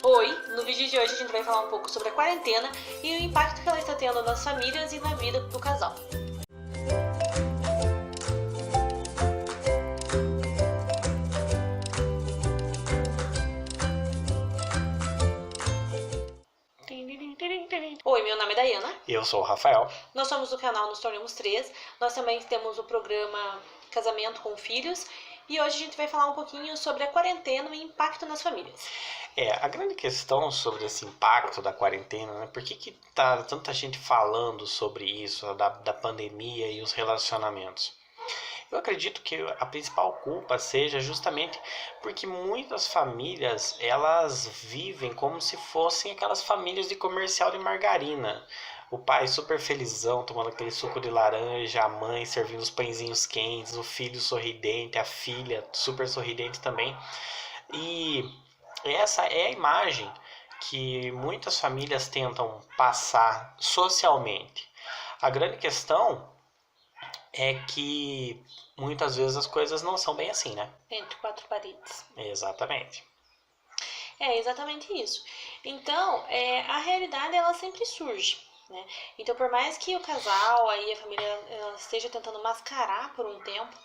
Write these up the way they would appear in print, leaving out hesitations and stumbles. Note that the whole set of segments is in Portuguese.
Oi, no vídeo de hoje a gente vai falar um pouco sobre a quarentena e o impacto que ela está tendo nas famílias e na vida do casal. Oi, meu nome é Dayana. Eu sou o Rafael. Nós somos do canal Nos Tornamos Três. Nós também temos o programa Casamento com Filhos. E hoje a gente vai falar um pouquinho sobre a quarentena e o impacto nas famílias. A grande questão sobre esse impacto da quarentena, né? Por que tá tanta gente falando sobre isso, da pandemia e os relacionamentos? Eu acredito que a principal culpa seja justamente porque muitas famílias, elas vivem como se fossem aquelas famílias de comercial de margarina. O pai super felizão, tomando aquele suco de laranja, a mãe servindo os pãezinhos quentes, o filho sorridente, a filha super sorridente também. E essa é a imagem que muitas famílias tentam passar socialmente. A grande questão é que muitas vezes as coisas não são bem assim, né? Entre quatro paredes. Exatamente. É exatamente isso. Então, a realidade ela sempre surge, né? Então, por mais que o casal, aí a família ela esteja tentando mascarar por um tempo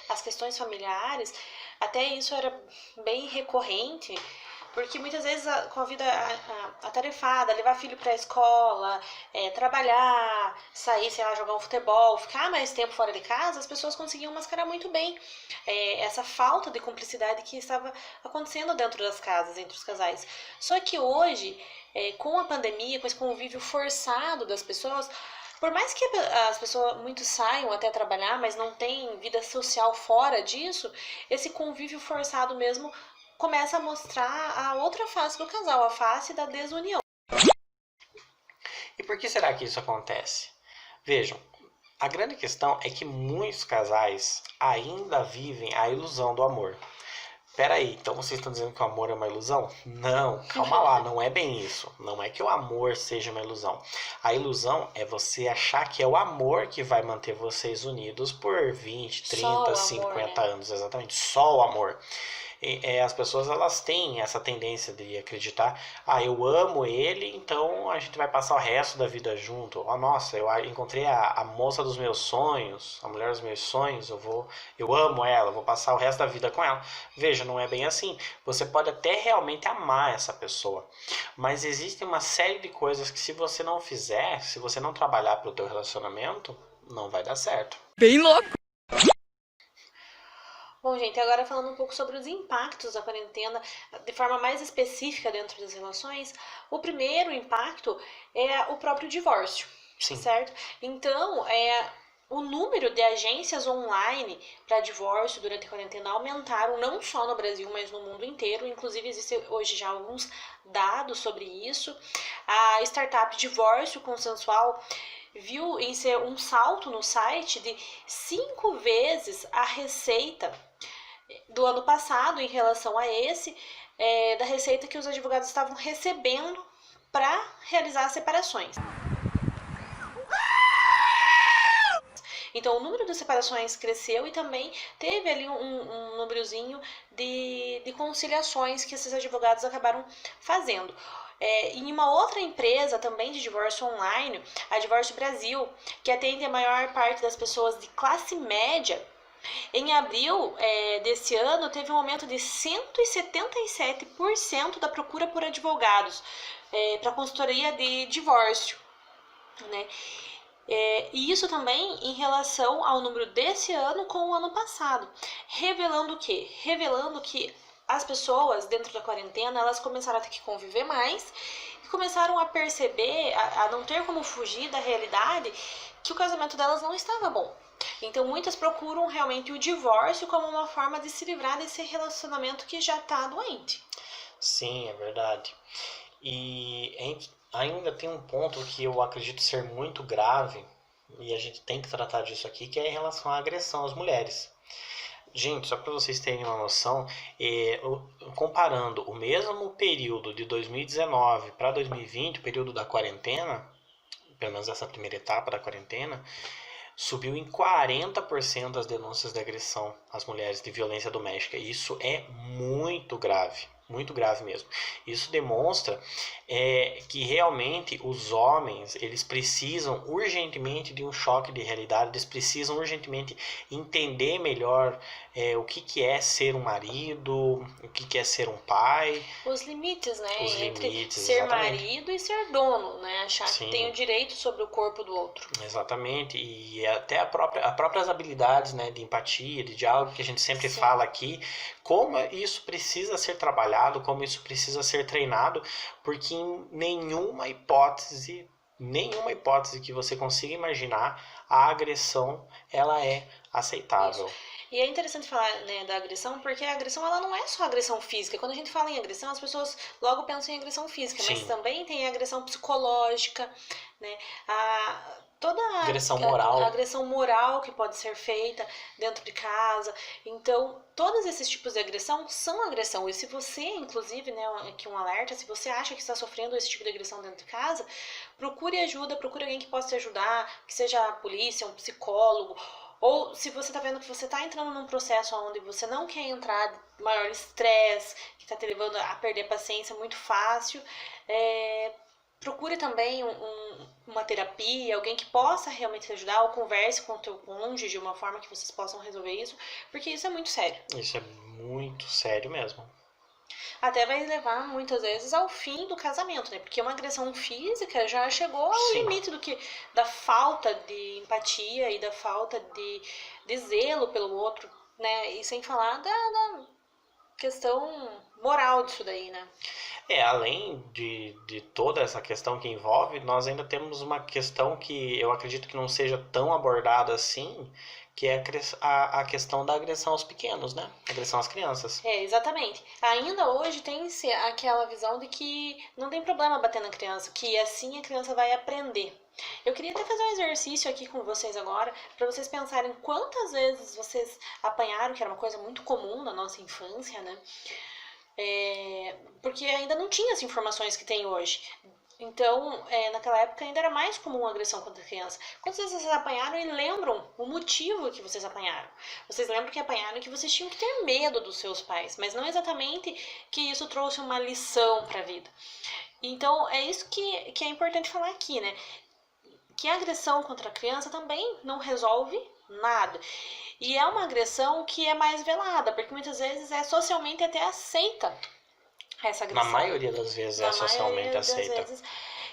as questões familiares, até isso era bem recorrente, porque muitas vezes com a vida atarefada, levar filho para a escola, trabalhar, sair, sei lá, jogar um futebol, ficar mais tempo fora de casa, as pessoas conseguiam mascarar muito bem essa falta de cumplicidade que estava acontecendo dentro das casas, entre os casais. Só que hoje, com a pandemia, com esse convívio forçado das pessoas, por mais que as pessoas muito saiam até trabalhar, mas não tem vida social fora disso, esse convívio forçado mesmo começa a mostrar a outra face do casal, a face da desunião. E por que será que isso acontece? Vejam, a grande questão é que muitos casais ainda vivem a ilusão do amor. Peraí, então vocês estão dizendo que o amor é uma ilusão? Não, calma lá, não é bem isso. Não é que o amor seja uma ilusão. A ilusão é você achar que é o amor que vai manter vocês unidos por 20, 30, 50 anos. Exatamente, só o amor. As pessoas elas têm essa tendência de acreditar, eu amo ele, então a gente vai passar o resto da vida junto. Nossa, eu encontrei a moça dos meus sonhos, a mulher dos meus sonhos, eu amo ela, vou passar o resto da vida com ela. Veja, não é bem assim. Você pode até realmente amar essa pessoa, mas existe uma série de coisas que se você não fizer, se você não trabalhar para o teu relacionamento, não vai dar certo. Bem louco! Bom, gente, agora falando um pouco sobre os impactos da quarentena de forma mais específica dentro das relações, o primeiro impacto é o próprio divórcio, Sim. Certo? Então, o número de agências online para divórcio durante a quarentena aumentaram não só no Brasil, mas no mundo inteiro. Inclusive, existem hoje já alguns dados sobre isso. A startup Divórcio Consensual viu em ser um salto no site de 5 vezes a receita do ano passado em relação a esse, da receita que os advogados estavam recebendo para realizar as separações. Então, o número de separações cresceu e também teve ali um númerozinho de conciliações que esses advogados acabaram fazendo. Em uma outra empresa também de divórcio online, a Divórcio Brasil, que atende a maior parte das pessoas de classe média, em abril desse ano teve um aumento de 177% da procura por advogados para consultoria de divórcio, né? E isso também em relação ao número desse ano com o ano passado, revelando o quê? Revelando que as pessoas dentro da quarentena elas começaram a ter que conviver mais e começaram a perceber, a não ter como fugir da realidade que o casamento delas não estava bom. Então muitas procuram realmente o divórcio como uma forma de se livrar desse relacionamento que já está doente. Sim, é verdade. E ainda tem um ponto que eu acredito ser muito grave, e a gente tem que tratar disso aqui, que é em relação à agressão às mulheres. Gente, só para vocês terem uma noção, comparando o mesmo período de 2019 para 2020, o período da quarentena, pelo menos essa primeira etapa da quarentena, subiu em 40% as denúncias de agressão às mulheres de violência doméstica. Isso é muito grave, muito grave mesmo. Isso demonstra que realmente os homens, eles precisam urgentemente de um choque de realidade, eles precisam urgentemente entender melhor o que é ser um marido, o que é ser um pai. Os limites, né? Os Entre limites, ser exatamente. marido e ser dono, né? Achar Sim. que tem o direito sobre o corpo do outro. Exatamente, e até as próprias habilidades, né, de empatia, de diálogo que a gente sempre Sim. fala aqui, como isso precisa ser trabalhado, como isso precisa ser treinado, porque em nenhuma hipótese que você consiga imaginar, a agressão ela é aceitável. Isso. E é interessante falar, né, da agressão, porque a agressão ela não é só agressão física. Quando a gente fala em agressão, as pessoas logo pensam em agressão física, mas Sim. também tem a agressão psicológica, né? Toda Agressão moral. A agressão moral que pode ser feita dentro de casa. Então, todos esses tipos de agressão são agressão. E se você, inclusive, né, aqui um alerta, se você acha que está sofrendo esse tipo de agressão dentro de casa, procure ajuda, procure alguém que possa te ajudar, que seja a polícia, um psicólogo. Ou se você está vendo que você está entrando num processo onde você não quer entrar, maior estresse, que está te levando a perder paciência muito fácil, procure também uma terapia, alguém que possa realmente te ajudar, ou converse com o teu cônjuge de uma forma que vocês possam resolver isso, porque isso é muito sério. Isso é muito sério mesmo. Até vai levar, muitas vezes, ao fim do casamento, né? Porque uma agressão física já chegou ao Sim. limite da falta de empatia e da falta de zelo pelo outro, né? E sem falar da questão moral disso daí, né? Além de toda essa questão que envolve, nós ainda temos uma questão que eu acredito que não seja tão abordada assim, que é a questão da agressão aos pequenos, né? Agressão às crianças. Exatamente. Ainda hoje tem-se aquela visão de que não tem problema bater na criança, que assim a criança vai aprender. Eu queria até fazer um exercício aqui com vocês agora, para vocês pensarem quantas vezes vocês apanharam, que era uma coisa muito comum na nossa infância, né? Porque ainda não tinha as informações que tem hoje. Então, naquela época ainda era mais comum a agressão contra a criança. Quantas vezes vocês apanharam e lembram o motivo que vocês apanharam? Vocês lembram que apanharam e que vocês tinham que ter medo dos seus pais, mas não exatamente que isso trouxe uma lição para a vida. Então, é isso que é importante falar aqui, né? Que a agressão contra a criança também não resolve nada. E é uma agressão que é mais velada, porque muitas vezes é socialmente até aceita essa agressão. Na maioria das vezes é socialmente aceita.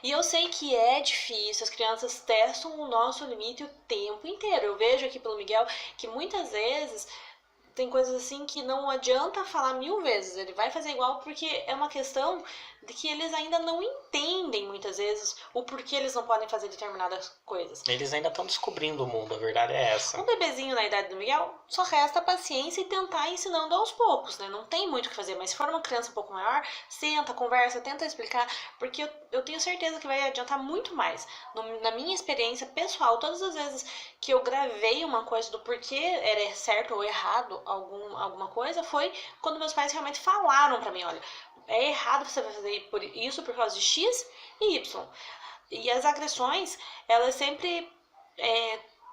E eu sei que é difícil, as crianças testam o nosso limite o tempo inteiro. Eu vejo aqui pelo Miguel que muitas vezes tem coisas assim que não adianta falar 1000 vezes, ele vai fazer igual porque é uma questão de que eles ainda não entendem muitas vezes o porquê eles não podem fazer determinadas coisas. Eles ainda estão descobrindo o mundo, a verdade é essa. Um bebezinho na idade do Miguel, só resta paciência e tentar ensinando aos poucos, né? Não tem muito o que fazer, mas se for uma criança um pouco maior, senta, conversa, tenta explicar, porque eu tenho certeza que vai adiantar muito mais. Na minha experiência pessoal, todas as vezes que eu gravei uma coisa do porquê era certo ou errado alguma coisa, foi quando meus pais realmente falaram pra mim, olha, é errado você fazer isso por causa de X e Y. E as agressões, elas sempre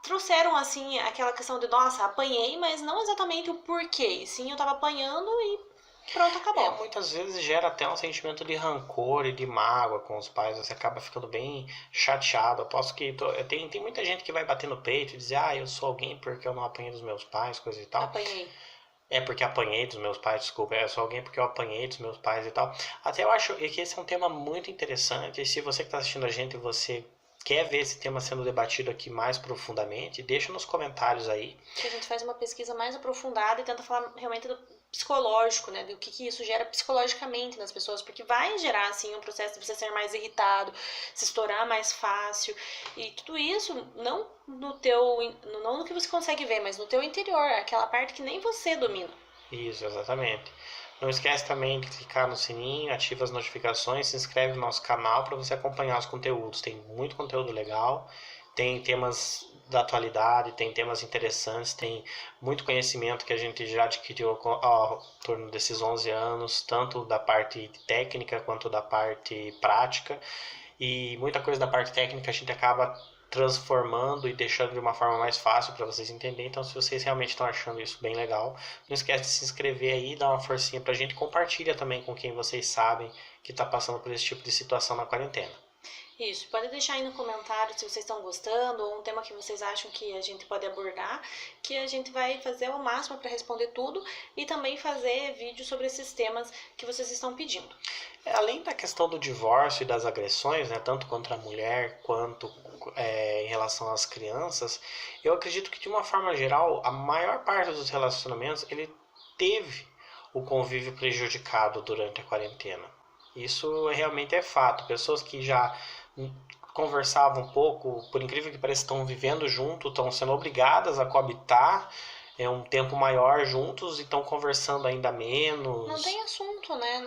trouxeram, assim, aquela questão de, nossa, apanhei, mas não exatamente o porquê. E sim, eu tava apanhando e pronto, acabou. Muitas vezes gera até um sentimento de rancor e de mágoa com os pais. Você acaba ficando bem chateado. Aposto que tem muita gente que vai bater no peito e dizer, eu sou alguém porque eu não apanhei dos meus pais, coisa e tal. Apanhei. É porque apanhei dos meus pais, desculpa. Eu sou alguém porque eu apanhei dos meus pais e tal. Até eu acho que esse é um tema muito interessante. E se você que está assistindo a gente, você quer ver esse tema sendo debatido aqui mais profundamente, deixa nos comentários aí. Que a gente faz uma pesquisa mais aprofundada e tenta falar realmente do psicológico, né? Do que isso gera psicologicamente nas pessoas, porque vai gerar, assim, um processo de você ser mais irritado, se estourar mais fácil, e tudo isso não no que você consegue ver, mas no teu interior, aquela parte que nem você domina. Isso, exatamente. Não esquece também de clicar no sininho, ativa as notificações, se inscreve no nosso canal para você acompanhar os conteúdos. Tem muito conteúdo legal, tem temas da atualidade, tem temas interessantes, tem muito conhecimento que a gente já adquiriu ao torno desses 11 anos, tanto da parte técnica quanto da parte prática. E muita coisa da parte técnica a gente acaba transformando e deixando de uma forma mais fácil para vocês entenderem. Então, se vocês realmente estão achando isso bem legal, não esquece de se inscrever aí, dar uma forcinha pra gente, compartilha também com quem vocês sabem que está passando por esse tipo de situação na quarentena. Isso, pode deixar aí no comentário se vocês estão gostando ou um tema que vocês acham que a gente pode abordar, que a gente vai fazer ao máximo para responder tudo e também fazer vídeos sobre esses temas que vocês estão pedindo. Além da questão do divórcio e das agressões, né, tanto contra a mulher quanto em relação às crianças, eu acredito que de uma forma geral, a maior parte dos relacionamentos ele teve o convívio prejudicado durante a quarentena. Isso realmente é fato. Pessoas que já conversavam um pouco, por incrível que pareça, estão vivendo junto, estão sendo obrigadas a coabitar um tempo maior juntos e estão conversando ainda menos. Não tem assunto, né?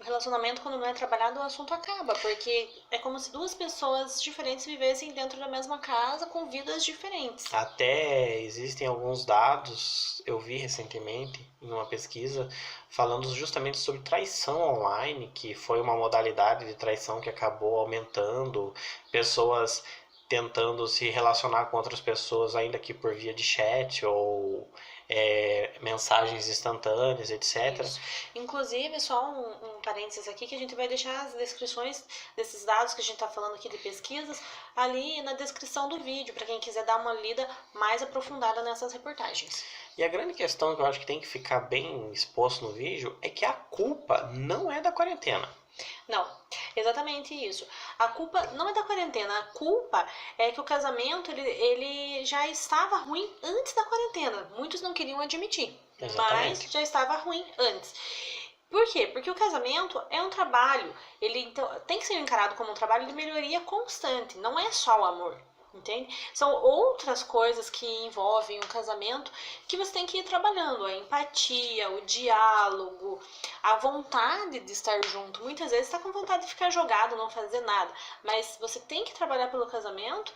O relacionamento, quando não é trabalhado, o assunto acaba, porque é como se duas pessoas diferentes vivessem dentro da mesma casa com vidas diferentes. Até existem alguns dados, eu vi recentemente em uma pesquisa, falando justamente sobre traição online, que foi uma modalidade de traição que acabou aumentando, pessoas tentando se relacionar com outras pessoas, ainda que por via de chat ou mensagens instantâneas, etc. Isso. Inclusive, só um parênteses aqui, que a gente vai deixar as descrições desses dados que a gente está falando aqui de pesquisas ali na descrição do vídeo, para quem quiser dar uma lida mais aprofundada nessas reportagens. E a grande questão que eu acho que tem que ficar bem exposto no vídeo é que a culpa não é da quarentena. Não, exatamente isso. A culpa não é da quarentena, a culpa é que o casamento ele já estava ruim antes da quarentena. Muitos não queriam admitir, Exatamente. mas já estava ruim antes. Por quê? Porque o casamento é um trabalho, ele então, tem que ser encarado como um trabalho de melhoria constante, não é só o amor. Entende? São outras coisas que envolvem o casamento que você tem que ir trabalhando. A empatia, o diálogo, a vontade de estar junto. Muitas vezes está com vontade de ficar jogado, não fazer nada. Mas você tem que trabalhar pelo casamento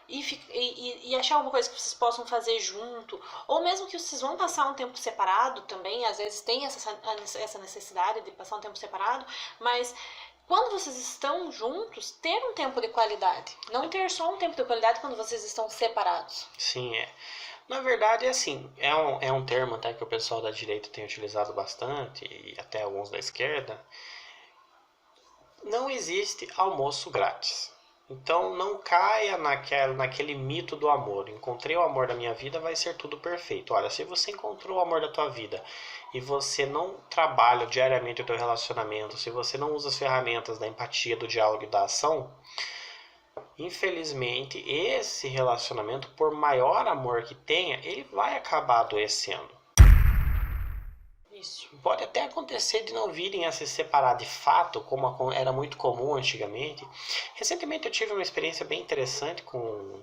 e achar alguma coisa que vocês possam fazer junto. Ou mesmo que vocês vão passar um tempo separado também. Às vezes tem essa necessidade de passar um tempo separado. Mas quando vocês estão juntos, ter um tempo de qualidade. Não ter só um tempo de qualidade quando vocês estão separados. Sim, é. Na verdade, é assim, é um termo até que o pessoal da direita tem utilizado bastante, e até alguns da esquerda. Não existe almoço grátis. Então não caia naquele mito do amor. Encontrei o amor da minha vida, vai ser tudo perfeito. Olha, se você encontrou o amor da tua vida e você não trabalha diariamente o teu relacionamento, se você não usa as ferramentas da empatia, do diálogo e da ação, infelizmente esse relacionamento, por maior amor que tenha, ele vai acabar adoecendo. Isso. Pode até acontecer de não virem a se separar de fato, como era muito comum antigamente. Recentemente eu tive uma experiência bem interessante com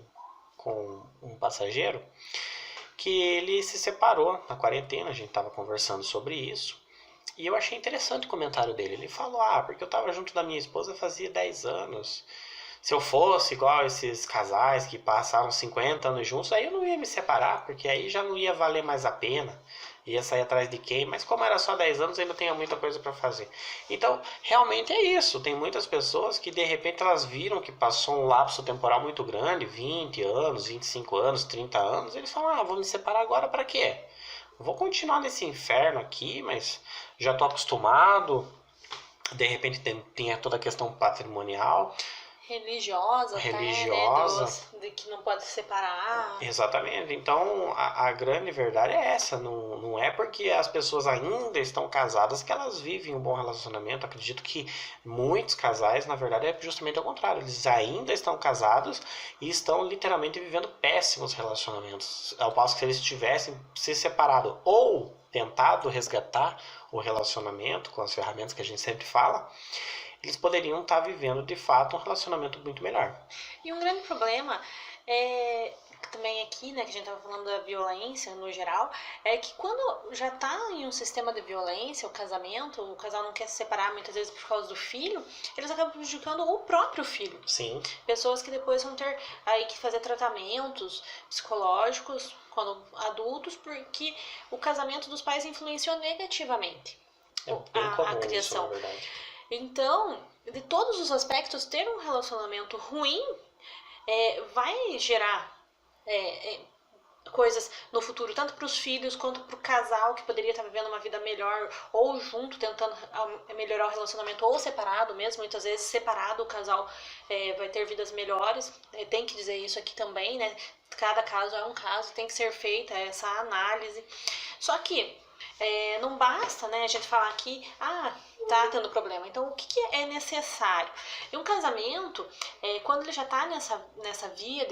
um passageiro que ele se separou na quarentena, a gente estava conversando sobre isso. E eu achei interessante o comentário dele. Ele falou, porque eu estava junto da minha esposa fazia 10 anos. Se eu fosse igual esses casais que passaram 50 anos juntos, aí eu não ia me separar, porque aí já não ia valer mais a pena. Ia sair atrás de quem, mas como era só 10 anos, ainda tinha muita coisa para fazer. Então, realmente é isso. Tem muitas pessoas que de repente elas viram que passou um lapso temporal muito grande, 20 anos, 25 anos, 30 anos, eles falam, vou me separar agora para quê? Vou continuar nesse inferno aqui, mas já estou acostumado. De repente tem toda a questão patrimonial. Religiosa. Até, né, de que não pode separar. Exatamente. Então, a grande verdade é essa. Não é porque as pessoas ainda estão casadas que elas vivem um bom relacionamento. Acredito que muitos casais, na verdade, é justamente ao contrário. Eles ainda estão casados e estão literalmente vivendo péssimos relacionamentos. Ao passo que se eles tivessem se separado ou tentado resgatar o relacionamento com as ferramentas que a gente sempre fala, eles poderiam estar vivendo de fato um relacionamento muito melhor. E um grande problema é também aqui, né, que a gente estava falando da violência no geral, é que quando já está em um sistema de violência, o casamento, o casal não quer se separar muitas vezes por causa do filho, eles acabam prejudicando o próprio filho. Sim. Pessoas que depois vão ter aí que fazer tratamentos psicológicos quando adultos, porque o casamento dos pais influenciou negativamente a criação. Isso, na verdade. Então, de todos os aspectos, ter um relacionamento ruim vai gerar coisas no futuro, tanto para os filhos quanto para o casal que poderia estar vivendo uma vida melhor, ou junto, tentando melhorar o relacionamento, ou separado mesmo. Muitas vezes separado o casal vai ter vidas melhores. Tem que dizer isso aqui também, né? Cada caso é um caso, tem que ser feita essa análise. Só que não basta, né, a gente falar aqui, tá tendo problema. Então, o que é necessário? Em um casamento, quando ele já está nessa via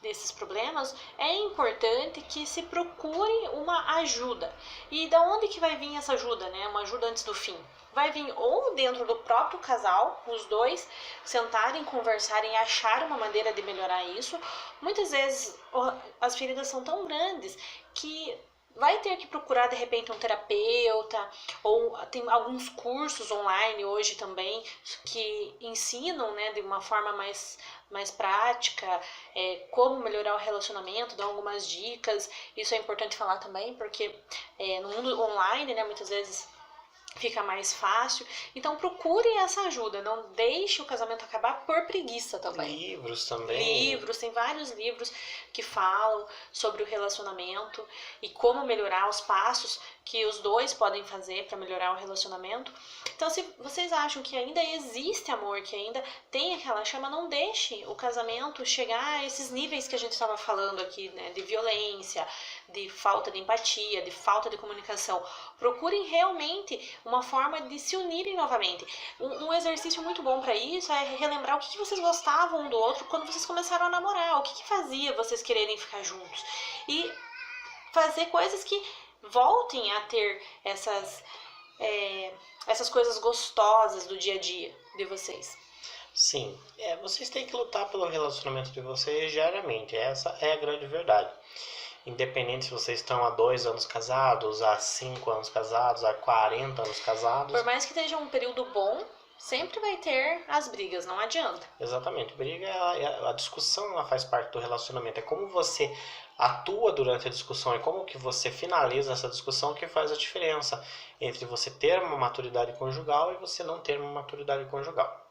desses problemas, é importante que se procure uma ajuda. E da onde que vai vir essa ajuda, né? Uma ajuda antes do fim. Vai vir ou dentro do próprio casal, os dois sentarem, conversarem e achar uma maneira de melhorar isso. Muitas vezes as feridas são tão grandes que vai ter que procurar de repente um terapeuta, ou tem alguns cursos online hoje também que ensinam, né, de uma forma mais prática, como melhorar o relacionamento, dão algumas dicas. Isso é importante falar também, porque no mundo online, né, muitas vezes fica mais fácil. Então procure essa ajuda, não deixe o casamento acabar por preguiça também. Livros também. Tem vários livros que falam sobre o relacionamento e como melhorar, os passos que os dois podem fazer para melhorar o relacionamento. Então, se vocês acham que ainda existe amor, que ainda tem aquela chama, não deixe o casamento chegar a esses níveis que a gente estava falando aqui, né, de violência, de falta de empatia, de falta de comunicação. Procurem realmente uma forma de se unirem novamente. Um exercício muito bom para isso é relembrar o que vocês gostavam um do outro quando vocês começaram a namorar, o que fazia vocês quererem ficar juntos. E fazer coisas que voltem a ter essas coisas gostosas do dia a dia de vocês. Sim, vocês têm que lutar pelo relacionamento de vocês diariamente, essa é a grande verdade. Independente se vocês estão há 2 anos casados, há 5 anos casados, há 40 anos casados. Por mais que esteja um período bom, sempre vai ter as brigas, não adianta. Exatamente, briga, a discussão ela faz parte do relacionamento. É como você atua durante a discussão e como que você finaliza essa discussão que faz a diferença entre você ter uma maturidade conjugal e você não ter uma maturidade conjugal.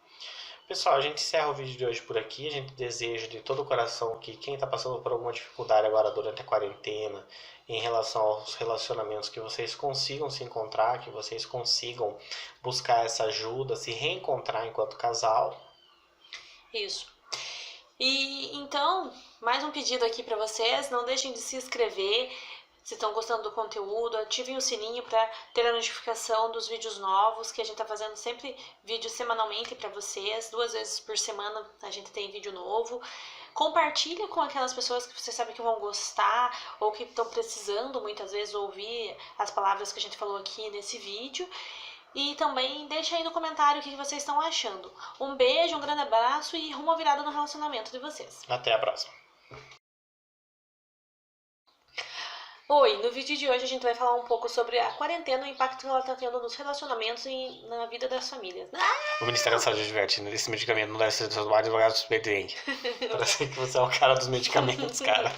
Pessoal, a gente encerra o vídeo de hoje por aqui. A gente deseja de todo o coração que quem está passando por alguma dificuldade agora durante a quarentena, em relação aos relacionamentos, que vocês consigam se encontrar, que vocês consigam buscar essa ajuda, se reencontrar enquanto casal. Isso. E então, mais um pedido aqui para vocês, não deixem de se inscrever. Se estão gostando do conteúdo, ativem o sininho para ter a notificação dos vídeos novos, que a gente está fazendo sempre vídeos semanalmente para vocês. 2 vezes por semana a gente tem vídeo novo. Compartilha com aquelas pessoas que você sabe que vão gostar ou que estão precisando muitas vezes ouvir as palavras que a gente falou aqui nesse vídeo. E também deixa aí no comentário o que vocês estão achando. Um beijo, um grande abraço e rumo à virada no relacionamento de vocês. Até a próxima. Oi, no vídeo de hoje a gente vai falar um pouco sobre a quarentena e o impacto que ela está tendo nos relacionamentos e na vida das famílias. O Ministério da Saúde adverte, né? Esse medicamento não deve ser tomado devagar do expediente. Parece que você é o cara dos medicamentos, cara.